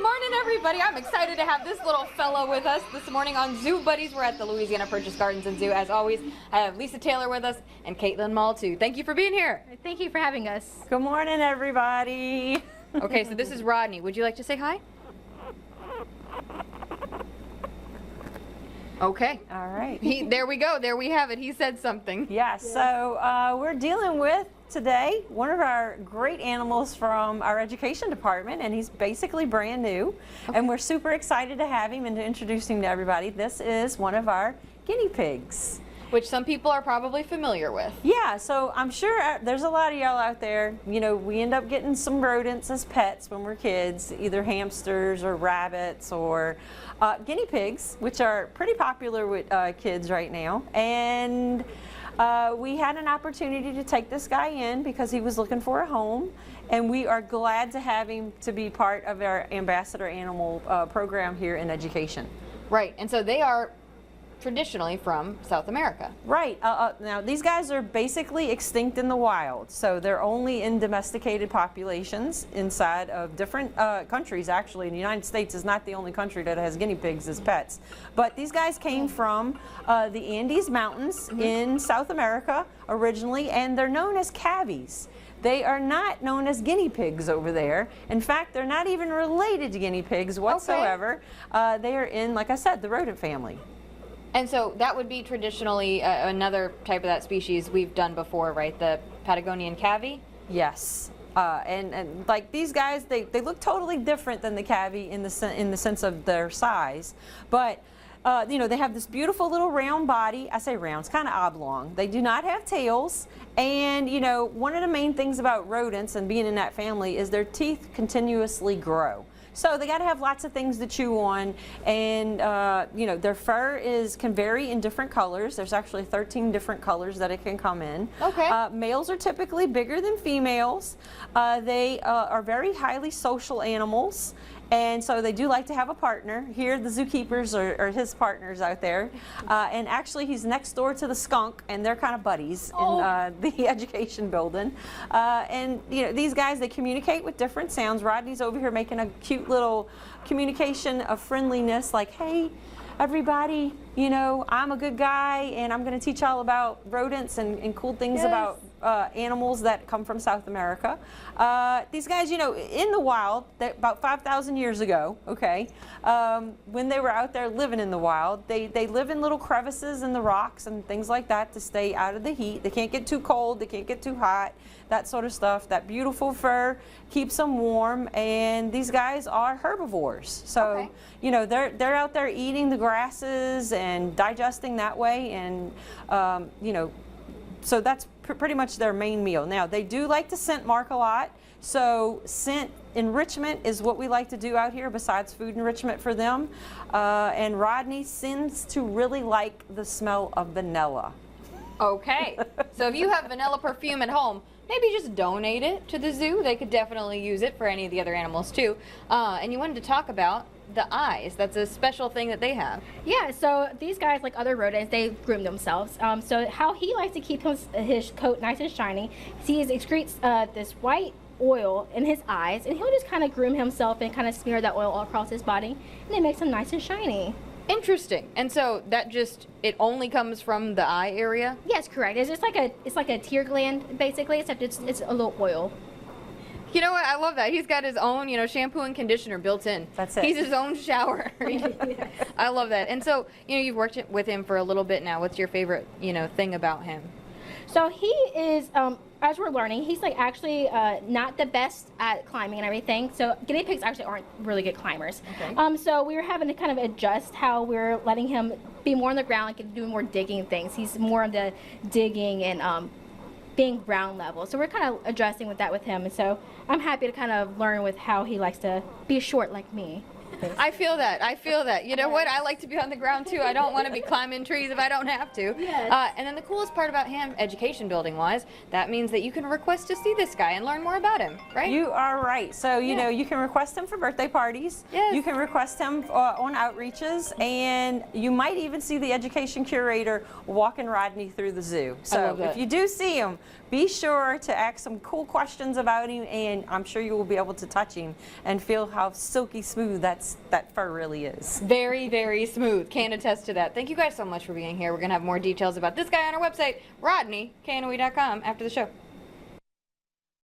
morning, everybody. I'm excited to have this little fellow with us this morning on Zoo Buddies. We're at the Louisiana Purchase Gardens and Zoo. As always, I have Lisa Taylor with us and Caitlin Mull, too. Thank you for being here. Thank you for having us. Good morning, everybody. Okay, so this is Rodney. Would you like to say hi? Okay. All right. There we go. There we have it. He said something. Yes, so we're dealing with today one of our great animals from our education department, and he's basically brand new. Okay. And we're super excited to have him and to introduce him to everybody. This is one of our guinea pigs, which some people are probably familiar with. Yeah, so I'm sure there's a lot of y'all out there, you know, we end up getting some rodents as pets when we're kids, either hamsters or rabbits or guinea pigs, which are pretty popular with kids right now. And we had an opportunity to take this guy in because he was looking for a home, and we are glad to have him to be part of our ambassador animal program here in education. Right, and so they are traditionally from South America. Right. Now these guys are basically extinct in the wild, so they're only in domesticated populations inside of different countries. Actually, the United States is not the only country that has guinea pigs as pets. But these guys came from the Andes Mountains in South America originally, and they're known as cavies. They are not known as guinea pigs over there. In fact, they're not even related to guinea pigs whatsoever. Okay. They are in, like I said, the rodent family. And so that would be traditionally another type of that species we've done before, right? The Patagonian cavy? Yes. And like these guys, they look totally different than the cavy in the sense of their size. But, you know, they have this beautiful little round body. I say round, it's kind of oblong. They do not have tails. And, you know, one of the main things about rodents and being in that family is their teeth continuously grow. So they got to have lots of things to chew on, and you know, their fur can vary in different colors. There's actually 13 different colors that it can come in. Okay. Males are typically bigger than females. They are very highly social animals, and so they do like to have a partner. Here the zookeepers are his partners out there, and actually he's next door to the skunk, and they're kind of buddies in the education building. And you know, these guys, they communicate with different sounds. Rodney's over here making a cute little communication of friendliness, like, hey everybody, you know, I'm a good guy and I'm going to teach all about rodents and cool things about animals that come from South America. These guys, you know, in the wild, about 5,000 years ago, okay, when they were out there living in the wild, they live in little crevices in the rocks and things like that to stay out of the heat. They can't get too cold, they can't get too hot, that sort of stuff. That beautiful fur keeps them warm, and these guys are herbivores. So, you know, they're out there eating the grasses and digesting that way, and, you know, so that's pretty much their main meal. Now, they do like to scent mark a lot, so scent enrichment is what we like to do out here besides food enrichment for them. And Rodney seems to really like the smell of vanilla. Okay, so if you have vanilla perfume at home, maybe just donate it to the zoo. They could definitely use it for any of the other animals too. And you wanted to talk about the eyes. That's a special thing that they have. Yeah, so these guys, like other rodents, they groom themselves. So how he likes to keep his coat nice and shiny, he excretes this white oil in his eyes, and he'll just kind of groom himself and kind of smear that oil all across his body, and it makes him nice and shiny. Interesting. And so that it only comes from the eye area? Yes, correct. It's just like a tear gland basically, except it's a little oil. You know what? I love that. He's got his own, you know, shampoo and conditioner built in. That's it. He's his own shower. I love that. And so, you know, you've worked with him for a little bit now. What's your favorite, you know, thing about him? So he is, as we're learning, he's like actually not the best at climbing and everything. So guinea pigs actually aren't really good climbers. Okay. So we were having to kind of adjust how we're letting him be more on the ground, like doing more digging things. He's more of the digging and being ground level. So we're kind of adjusting with that with him. And so I'm happy to kind of learn with how he likes to be short like me. I feel that. I feel that. You know what? I like to be on the ground too. I don't want to be climbing trees if I don't have to. Yes. And then the coolest part about him, education building wise, that means that you can request to see this guy and learn more about him, right? You are right. So, you know, you can request him for birthday parties. Yes. You can request him on outreaches, and you might even see the education curator walking Rodney through the zoo. So if you do see him, be sure to ask some cool questions about him, and I'm sure you will be able to touch him and feel how silky smooth that fur really is. Very, very smooth. Can attest to that. Thank you guys so much for being here. We're going to have more details about this guy on our website, RodneyKanoe.com, after the show.